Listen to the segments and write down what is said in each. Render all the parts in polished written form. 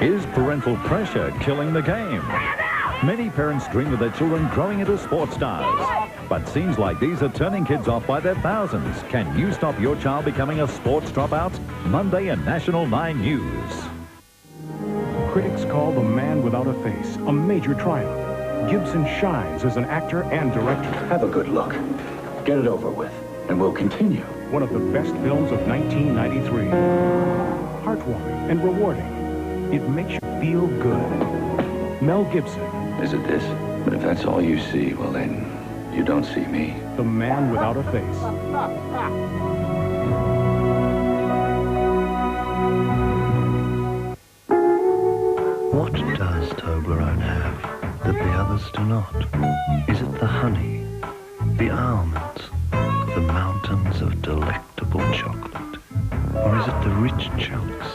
Is parental pressure killing the game? Many parents dream of their children growing into sports stars. But seems like these are turning kids off by their thousands. Can you stop your child becoming a sports dropout? Monday in National 9 News. Critics call The Man Without a Face a major triumph. Gibson shines as an actor and director. Have a good look. Get it over with, and we'll continue. One of the best films of 1993. Heartwarming and rewarding. It makes you feel good. Mel Gibson. Is it this? But if that's all you see, well then, you don't see me. The Man Without a Face. What does Toblerone have that the others do not? Is it the honey, the almonds, the mountains of delectable chocolate? Or is it the rich chunks,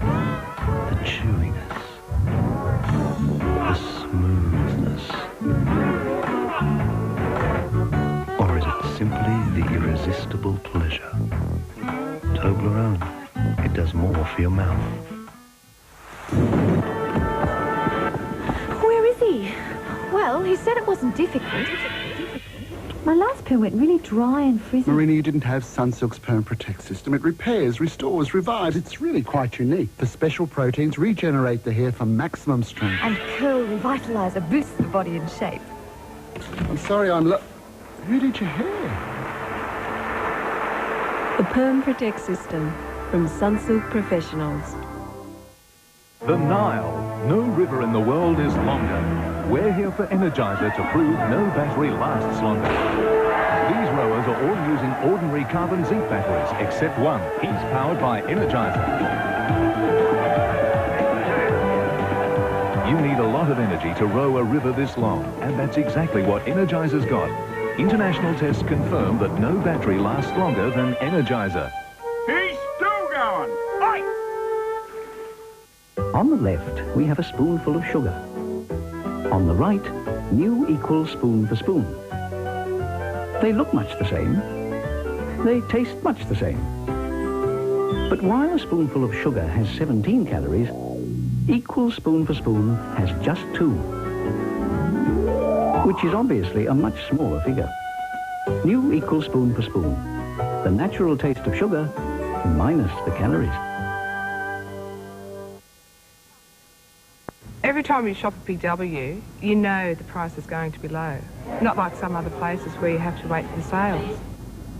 the chewiness, the smoothness? Or is it simply the irresistible pleasure? Toblerone, it does more for your mouth. Where is he? Well, he said it wasn't difficult. My last pen went really dry and frizzy. Marina, you didn't have Sunsilk's Perm Protect system. It repairs, restores, revives. It's really quite unique. The special proteins regenerate the hair for maximum strength. And Curl Revitalizer boosts the body in shape. I'm sorry, Who did your hair? The Perm Protect system from Sunsilk Professionals. The Nile. No river in the world is longer. We're here for Energizer to prove no battery lasts longer. These rowers are all using ordinary carbon zinc batteries, except one. He's powered by Energizer. You need a lot of energy to row a river this long, and that's exactly what Energizer's got. International tests confirm that no battery lasts longer than Energizer. He's still going! Oi! On the left, we have a spoonful of sugar. On the right, new equals spoon for spoon. They look much the same. They taste much the same. But while a spoonful of sugar has 17 calories, equal spoon for spoon has just 2, which is obviously a much smaller figure. New equals spoon for spoon. The natural taste of sugar minus the calories. Every time you shop at Big W, you know the price is going to be low. Not like some other places where you have to wait for the sales.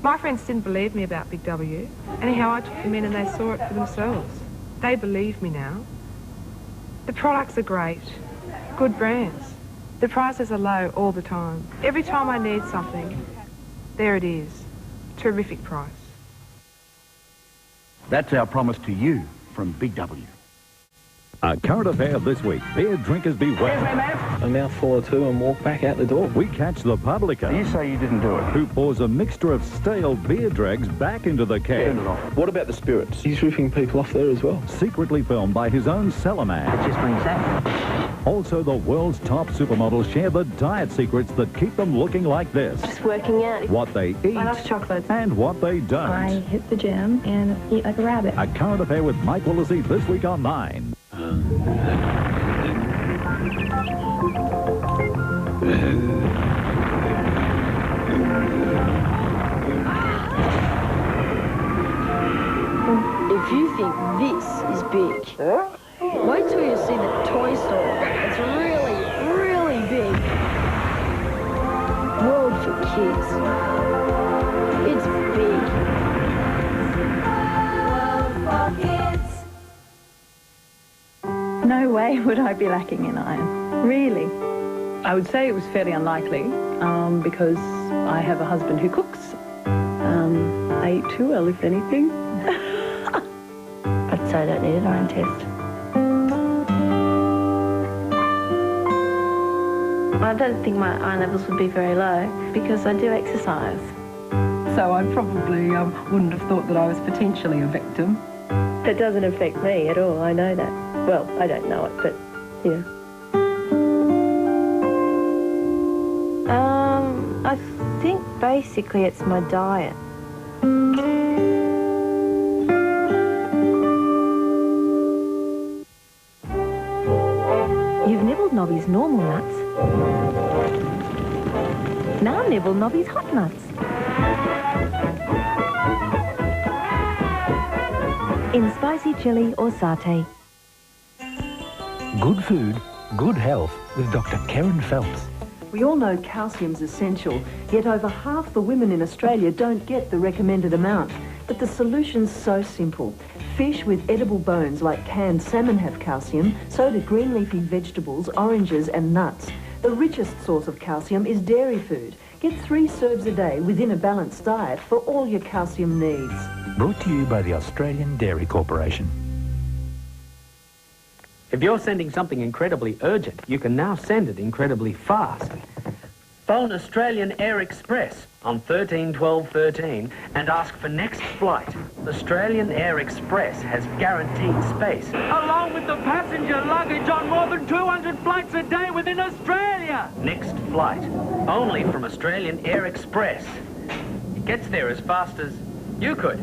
My friends didn't believe me about Big W. Anyhow, I took them in and they saw it for themselves. They believe me now. The products are great. Good brands. The prices are low all the time. Every time I need something, there it is. Terrific price. That's our promise to you from Big W. A current affair this week. Beer drinkers beware. A mouthful or two and walk back out the door. We catch the publican. You say you didn't do it. Who pours a mixture of stale beer dregs back into the keg. What about the spirits? He's ripping people off there as well. Secretly filmed by his own cellar man. It just brings that. Also, the world's top supermodels share the diet secrets that keep them looking like this. Just working out. What they eat. I love chocolate. And what they don't. I hit the gym and eat like a rabbit. A current affair with Mike Willesee this week on 9. If you think this is big, wait till you see the toy store. It's really, really big. World for kids. It's big. World for kids. No way would I be lacking in iron. Really. I would say it was fairly unlikely because I have a husband who cooks. I eat too well, if anything. I'd say I don't need an iron test. I don't think my iron levels would be very low because I do exercise. So I probably wouldn't have thought that I was potentially a victim. It doesn't affect me at all, I know that. Well, I don't know it, but, you know. I think basically it's my diet. Nobby's normal nuts. Now nibble Nobby's hot nuts. In spicy chili or satay. Good food, good health with Dr. Karen Phelps. We all know calcium's essential, yet over half the women in Australia don't get the recommended amount. But the solution's so simple. Fish with edible bones like canned salmon have calcium, so do green leafy vegetables, oranges and nuts. The richest source of calcium is dairy food. Get 3 serves a day within a balanced diet for all your calcium needs. Brought to you by the Australian Dairy Corporation. If you're sending something incredibly urgent, you can now send it incredibly fast. Phone Australian Air Express on 13 12 13 and ask for next flight. Australian Air Express has guaranteed space, along with the passenger luggage on more than 200 flights a day within Australia. Next flight, only from Australian Air Express. It gets there as fast as you could.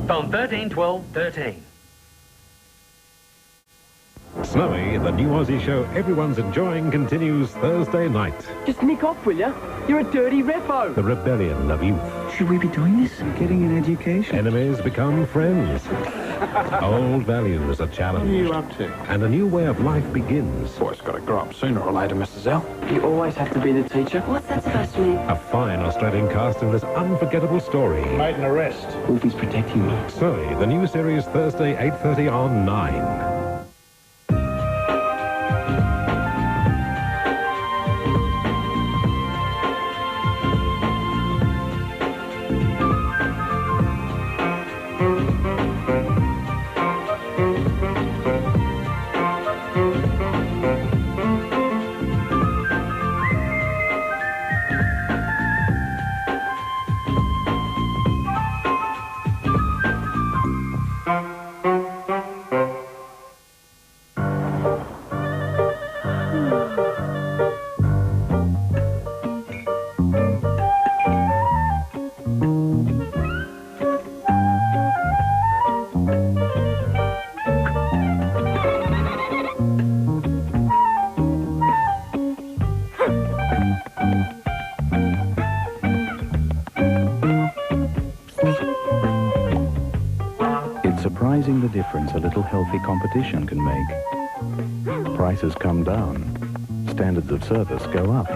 Phone 13 12 13. Snowy, the new Aussie show everyone's enjoying, continues Thursday night. Just nick off, will ya? You're a dirty repo. The rebellion of youth. Should we be doing this? Getting an education. Enemies become friends. Old values are challenged. What are you up to? And a new way of life begins. Boy's got to grow up sooner or later, Mrs. Elle. You always have to be the teacher. What's that supposed to mean? A fine Australian cast in this unforgettable story. Made an arrest. Wolfie's protecting me. Snowy, the new series Thursday 8:30 on 9. Surprising the difference a little healthy competition can make. Prices come down, standards of service go up.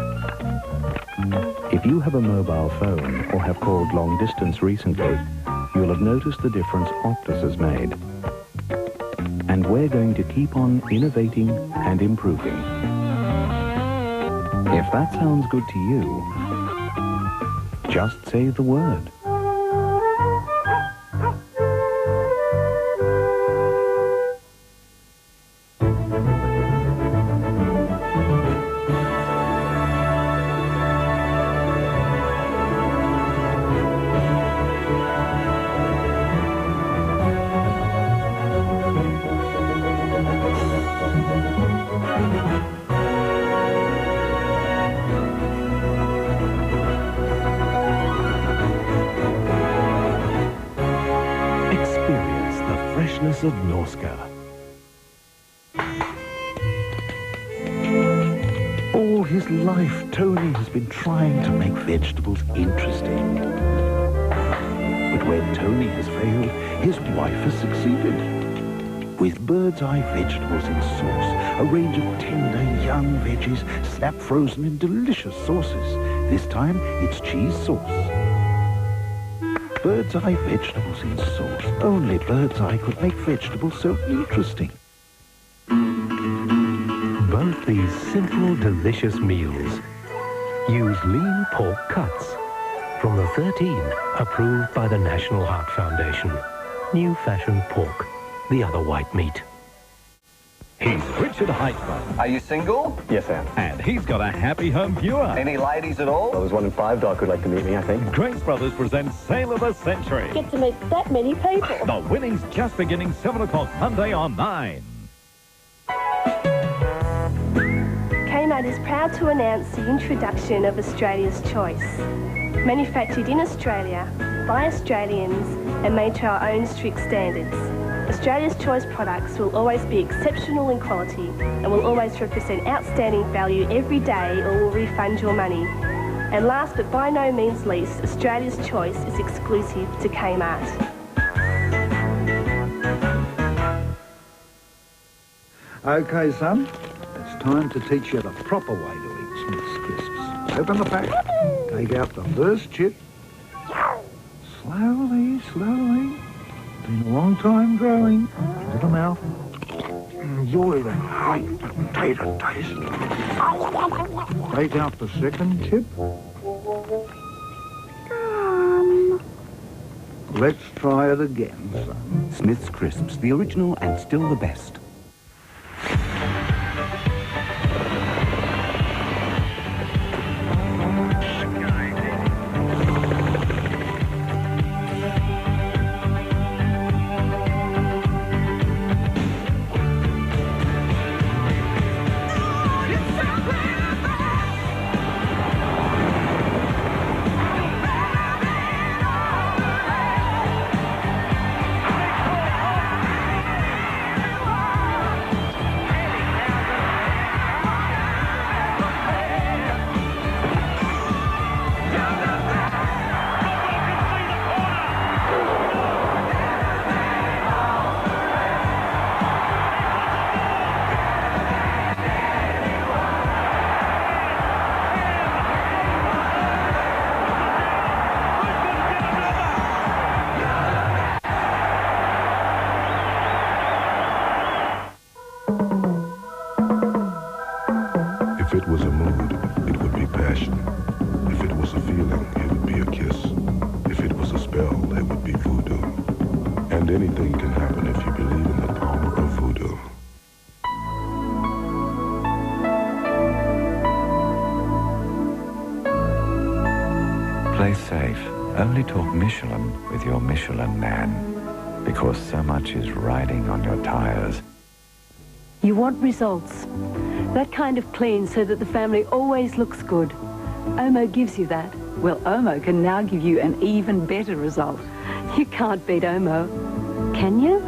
If you have a mobile phone or have called long distance recently, you'll have noticed the difference Optus has made. And we're going to keep on innovating and improving. If that sounds good to you, just say the word. Of Norsca. All his life, Tony has been trying to make vegetables interesting. But where Tony has failed, his wife has succeeded. With bird's eye vegetables in sauce, a range of tender young veggies, snap frozen in delicious sauces. This time, it's cheese sauce. Bird's eye vegetables in sauce. Only Bird's Eye could make vegetables so interesting. Both these simple, delicious meals use lean pork cuts from the 13 approved by the National Heart Foundation. New fashioned pork, the other white meat. He's Richard Heitman. Are you single? Yes, I am. And he's got a happy home viewer. Any ladies at all? Well, there's 1 in 5 doc who'd like to meet me, I think. Grace Brothers presents Sale of the Century. Get to meet that many people. The winning's just beginning 7 o'clock Monday on 9. Kmart is proud to announce the introduction of Australia's Choice. Manufactured in Australia, by Australians, and made to our own strict standards. Australia's Choice products will always be exceptional in quality and will always represent outstanding value every day or will refund your money. And last but by no means least, Australia's Choice is exclusive to Kmart. OK, son, it's time to teach you the proper way to eat Smith's Crisps. Open the pack, take out the first chip. Slowly, slowly. Been a long time growing. Into the mouth. Enjoy the great potato taste. Take out the second chip. Let's try it again, son. Smith's Crisps, the original and still the best. If it was a mood, it would be passion. If it was a feeling, it would be a kiss. If it was a spell, it would be voodoo. And anything can happen if you believe in the power of voodoo. Play safe. Only talk Michelin with your Michelin man, because so much is riding on your tires. You want results. That kind of clean so that the family always looks good. Omo gives you that. Well, Omo can now give you an even better result. You can't beat Omo, can you?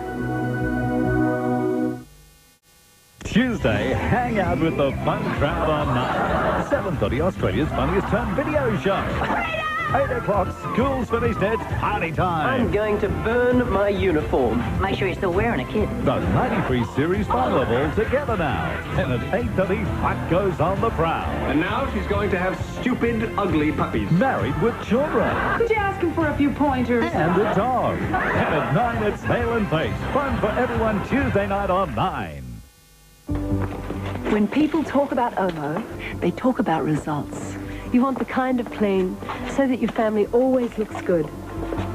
Tuesday, hang out with the fun crowd on 7:30, Australia's funniest home video show. 8 o'clock, school's finished, it's party time. I'm going to burn my uniform. Make sure you're still wearing it, kid. The 93 series final of all together now. And at 8:30, what goes on the prowl? And now she's going to have stupid, ugly puppies. Married with children. Could you ask him for a few pointers? And a dog. And at 9, it's Nail and Face. Fun for everyone Tuesday night on 9. When people talk about Omo, they talk about results. You want the kind of clean so that your family always looks good.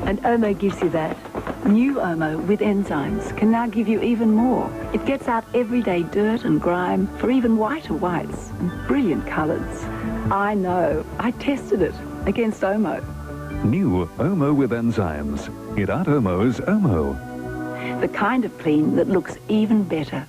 And Omo gives you that. New Omo with enzymes can now give you even more. It gets out everyday dirt and grime for even whiter whites and brilliant colours. I know. I tested it against Omo. New Omo with enzymes. Get out Omo's Omo. The kind of clean that looks even better.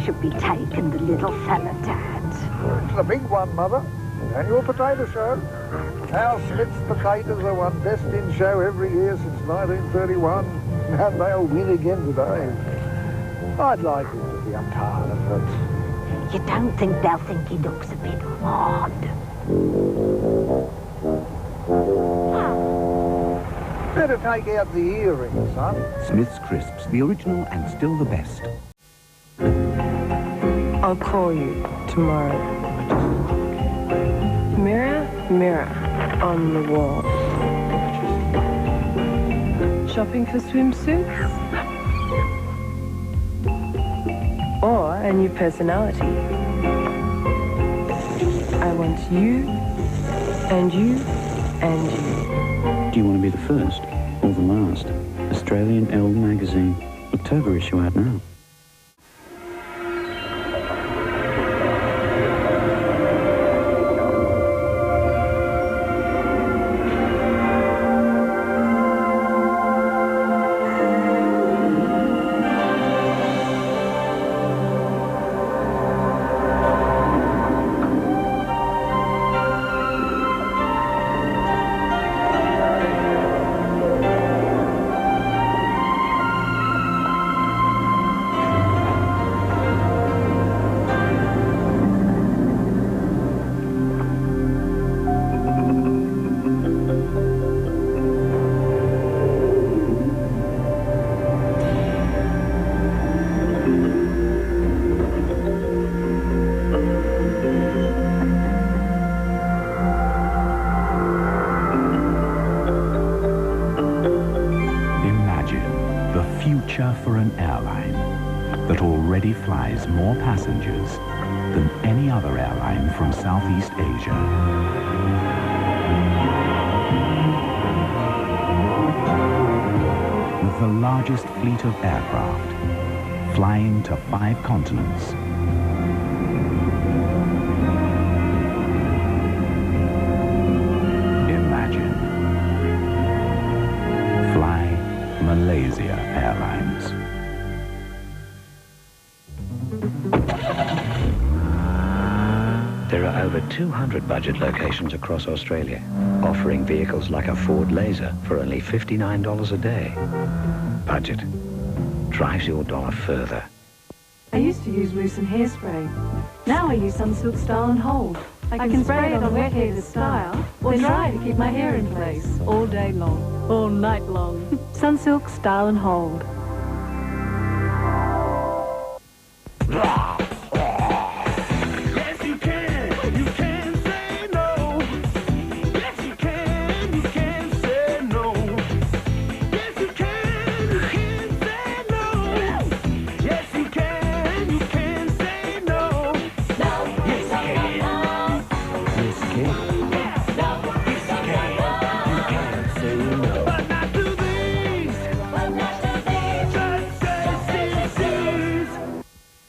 Should be taking the little fella, Dad. It's the big one, Mother. Annual potato show. Our Smith's potatoes are one best-in show every year since 1931, and they'll win again today. I'd like him to be a part of it. You don't think they'll think he looks a bit odd? Better take out the earrings, son. Smith's Crisps, Crisps, the original and still the best. I'll call you tomorrow. Mirror, mirror on the wall. Shopping for swimsuits? Or a new personality? I want you, and you, and you. Do you want to be the first or the last? Australian Elle magazine. October issue out now. For an airline that already flies more passengers than any other airline from Southeast Asia. With the largest fleet of aircraft, flying to 5 continents. Imagine. Fly Malaysia Airlines. There are over 200 budget locations across Australia, offering vehicles like a Ford Laser for only $59 a day. Budget drives your dollar further. I used to use Lucent hairspray. Now I use Sunsilk Style and Hold. I can spray it on wet hair to style, or dry to keep my hair in place all day long, all night long. Sunsilk Style and Hold.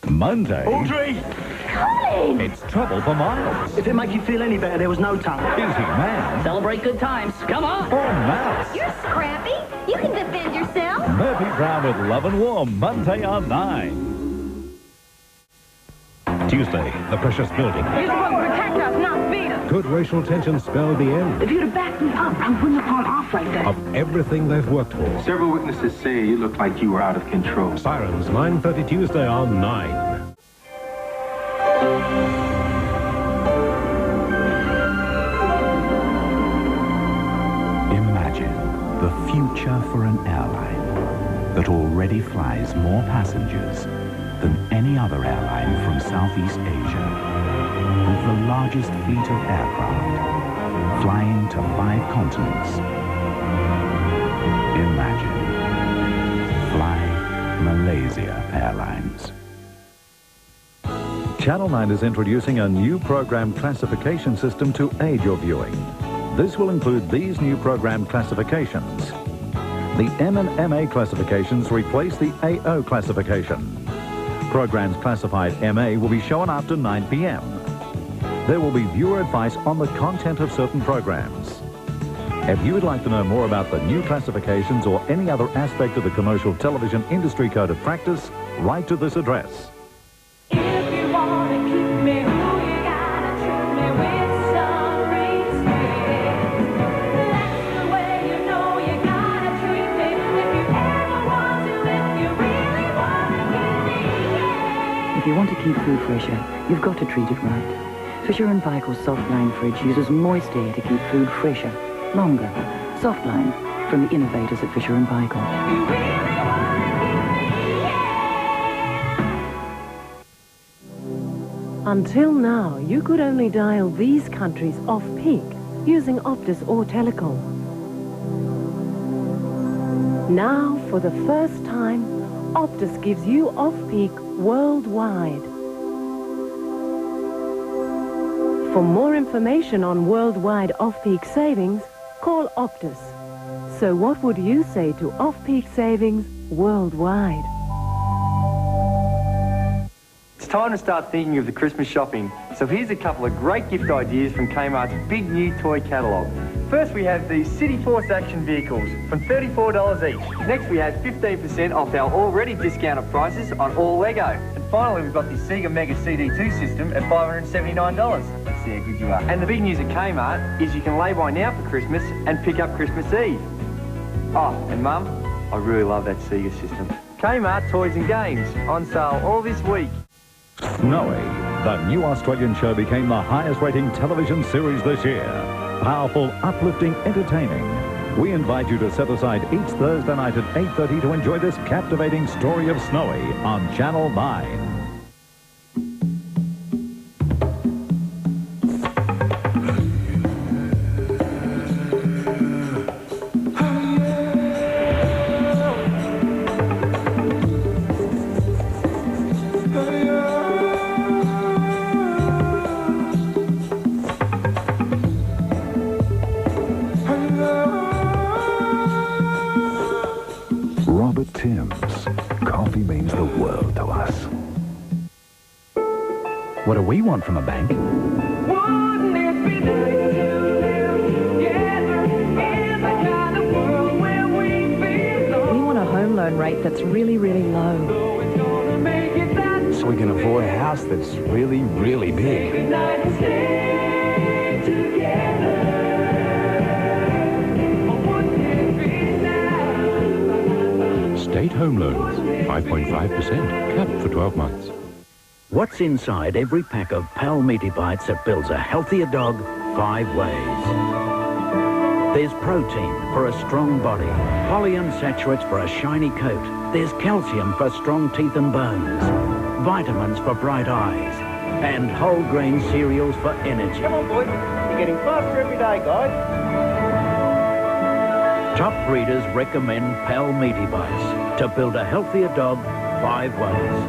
Monday. Audrey! Colin! It's trouble for miles. If it makes you feel any better, there was no tongue. Busy man. Celebrate good times. Come on! Or mouse. You're scrappy. You can defend yourself. Murphy Brown with Love and Warm, Monday on 9. Tuesday, the precious building. You're supposed to protect us, not beat us. Could racial tension spell the end If you'd have backed me up, I wouldn't have gone off like that. of everything they've worked for? Several witnesses say you looked like you were out of control. Sirens, 9:30 Tuesday on 9. Imagine the future for an airline that already flies more passengers than any other airline from Southeast Asia, with the largest fleet of aircraft flying to 5 continents. Imagine. Fly Malaysia Airlines. Channel 9 is introducing a new program classification system to aid your viewing. This will include these new program classifications. The M and MA classifications replace the AO classification. Programs classified MA will be shown after 9 p.m. There will be viewer advice on the content of certain programs. If you would like to know more about the new classifications or any other aspect of the commercial television industry code of practice, write to this address. If you want to keep food fresher, you've got to treat it right. Fisher & Paykel's Softline fridge uses moist air to keep food fresher, longer. Softline, from the innovators at Fisher & Paykel. Until now, you could only dial these countries off-peak using Optus or Telecom. Now, for the first time, Optus gives you off-peak worldwide. For more information on worldwide off-peak savings, call Optus. So what would you say to off-peak savings worldwide? It's time to start thinking of the Christmas shopping. So here's a couple of great gift ideas from Kmart's big new toy catalogue. First we have these City Force action vehicles from $34 each. Next we have 15% off our already discounted prices on all Lego. And finally we've got the Sega Mega CD2 system at $579. Let's see how good you are. And the big news at Kmart is you can lay by now for Christmas and pick up Christmas Eve. Oh, and Mum, I really love that Sega system. Kmart Toys and Games, on sale all this week. Snowy, the new Australian show, became the highest rating television series this year. Powerful, uplifting, entertaining. We invite you to set aside each Thursday night at 8:30 to enjoy this captivating story of Snowy on Channel 9. Coffee means the world to us. What do we want from a bank? We want a home loan rate that's really, really low. So we can avoid a house that's really, really big. State home loans, 5.5%, capped for 12 months. What's inside every pack of Pal Meaty Bites that builds a healthier dog 5 ways? There's protein for a strong body, polyunsaturates for a shiny coat, there's calcium for strong teeth and bones, vitamins for bright eyes, and whole grain cereals for energy. Come on, boys. You're getting faster every day, guys. Top breeders recommend Pal Meaty Bites to build a healthier dog 5 ways.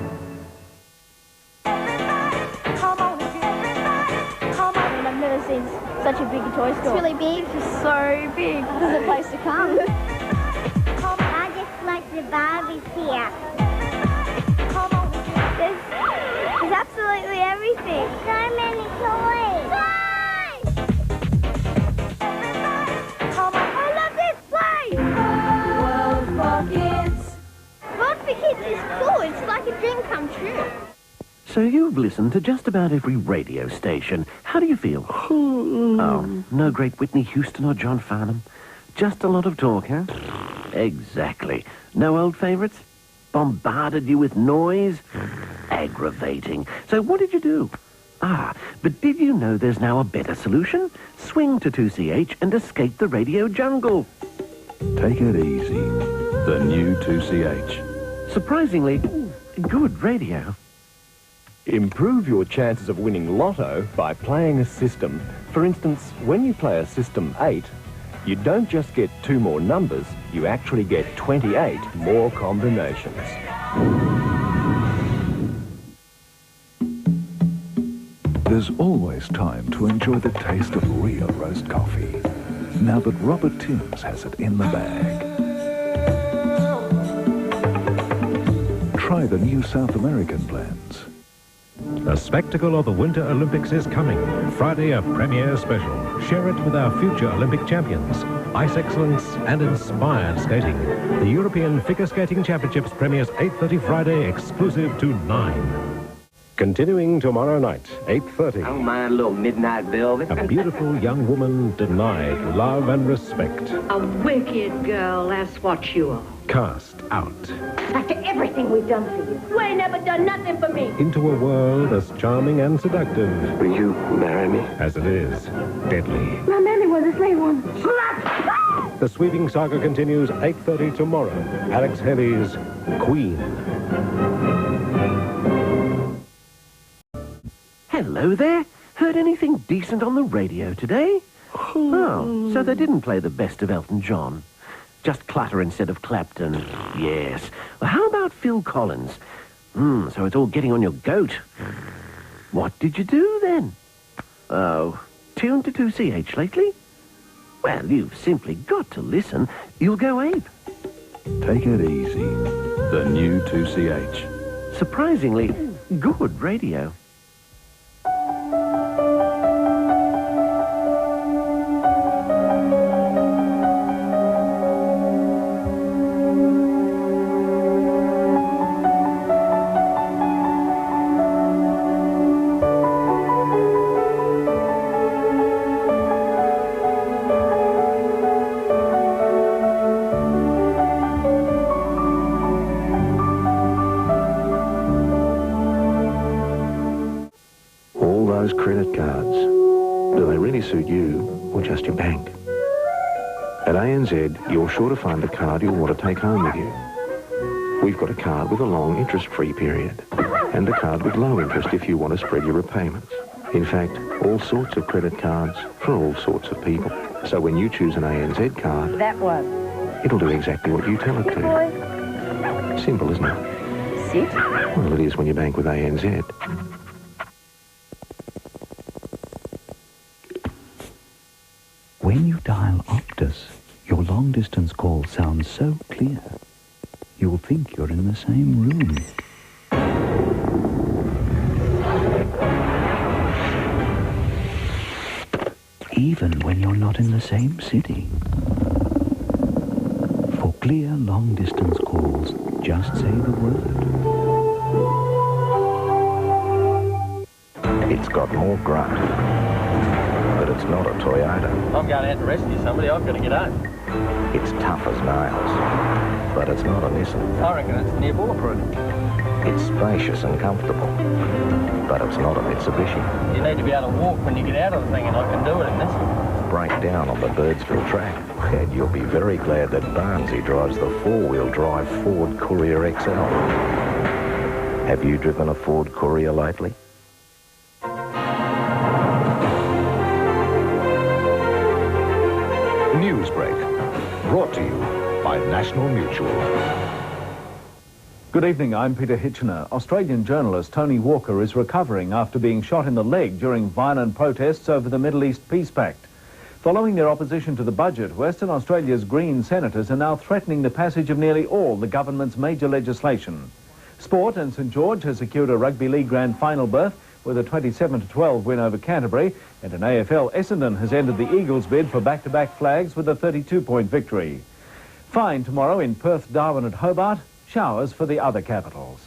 I've never seen such a big toy store. It's really big. It's just so big. This is a place to come. I just like the Barbies here. There's absolutely everything. So many toys. I love this place. World for Kids. World for Kids is cool. It's like a dream come true. So you've listened to just about every radio station. How do you feel? Oh, no great Whitney Houston or John Farnham? Just a lot of talk, huh? Exactly. No old favourites? Bombarded you with noise? Aggravating. So what did you do? Ah, but did you know there's now a better solution? Swing to 2CH and escape the radio jungle. Take it easy. The new 2CH. Surprisingly, good radio. Improve your chances of winning Lotto by playing a system. For instance, when you play a System 8, you don't just get 2 more numbers, you actually get 28 more combinations. There's always time to enjoy the taste of real roast coffee. Now that Robert Timms has it in the bag. Try the new South American blends. The spectacle of the Winter Olympics is coming. Friday, a premiere special. Share it with our future Olympic champions. Ice excellence and inspired skating. The European Figure Skating Championships premieres 8:30 Friday, exclusive to 9. Continuing tomorrow night, 8:30. I don't mind a little midnight building. A beautiful young woman denied love and respect. A wicked girl, that's what you are. Cast out. After everything we've done for you. You ain't never done nothing for me. Into a world as charming and seductive. Will you marry me? As it is deadly. My mammy was a slave one. The sweeping saga continues 8:30 tomorrow. Alex Haley's Queen. Hello there. Heard anything decent on the radio today? Oh, so they didn't play the best of Elton John. Just clutter instead of Clapton. Yes. Well, how about Phil Collins? So it's all getting on your goat. What did you do then? Oh, tuned to 2CH lately? Well, you've simply got to listen. You'll go ape. Take it easy. The new 2CH. Surprisingly good radio. Credit cards. Do they really suit you or just your bank? At ANZ, you're sure to find a card you'll want to take home with you. We've got a card with a long interest-free period and a card with low interest if you want to spread your repayments. In fact, all sorts of credit cards for all sorts of people. So when you choose an ANZ card, That one. it'll do exactly what you tell it Good to. boy. Simple, isn't it? Sit. Well, it is when you bank with ANZ. When you dial Optus, your long-distance call sounds so clear, you'll think you're in the same room. Even when you're not in the same city. For clear long-distance calls, just say the word. It's got more grunt, but it's not a Toyota. I'm going out to rescue somebody. I've got to get home. It's tough as nails, but it's not a Nissan. I reckon it's near bulletproof. It's spacious and comfortable, but it's not a Mitsubishi. You need to be able to walk when you get out of the thing, and I can do it in this. Break down on the Birdsville track, and you'll be very glad that Barnesy drives the four-wheel drive Ford Courier XL. Have you driven a Ford Courier lately? Newsbreak, brought to you by National Mutual. Good evening, I'm Peter Hitchener. Australian journalist Tony Walker is recovering after being shot in the leg during violent protests over the Middle East Peace Pact. Following their opposition to the budget, Western Australia's Green senators are now threatening the passage of nearly all the government's major legislation. Sport, and St George has secured a Rugby League Grand Final berth with a 27-12 win over Canterbury, and in AFL, Essendon has ended the Eagles' bid for back-to-back flags with a 32-point victory. Fine tomorrow in Perth, Darwin and Hobart, showers for the other capitals.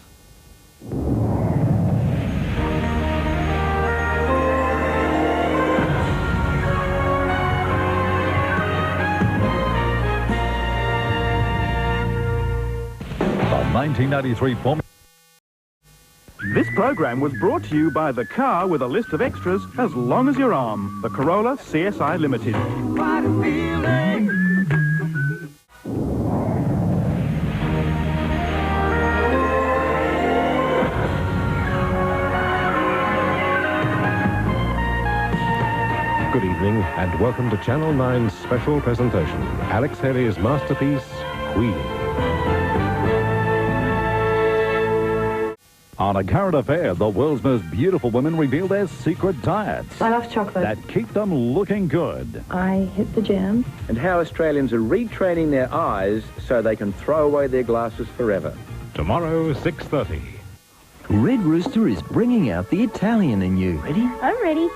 The 1993 Formula. This program was brought to you by the car with a list of extras as long as your arm, the Corolla CSI Limited. What a feeling. Good evening and welcome to Channel 9's special presentation, Alex Haley's masterpiece, Queen. On a current affair, the world's most beautiful women reveal their secret diets I love chocolate. that keep them looking good. I hit the gym. And how Australians are retraining their eyes so they can throw away their glasses forever. Tomorrow, 6:30. Red Rooster is bringing out the Italian in you. Ready? I'm ready.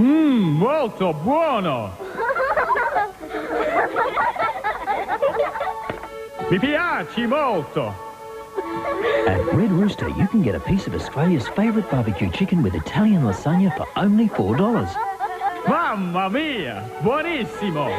Molto buono! Mi piace molto! At Red Rooster, you can get a piece of Australia's favourite barbecue chicken with Italian lasagna for only $4. Mamma mia! Buonissimo!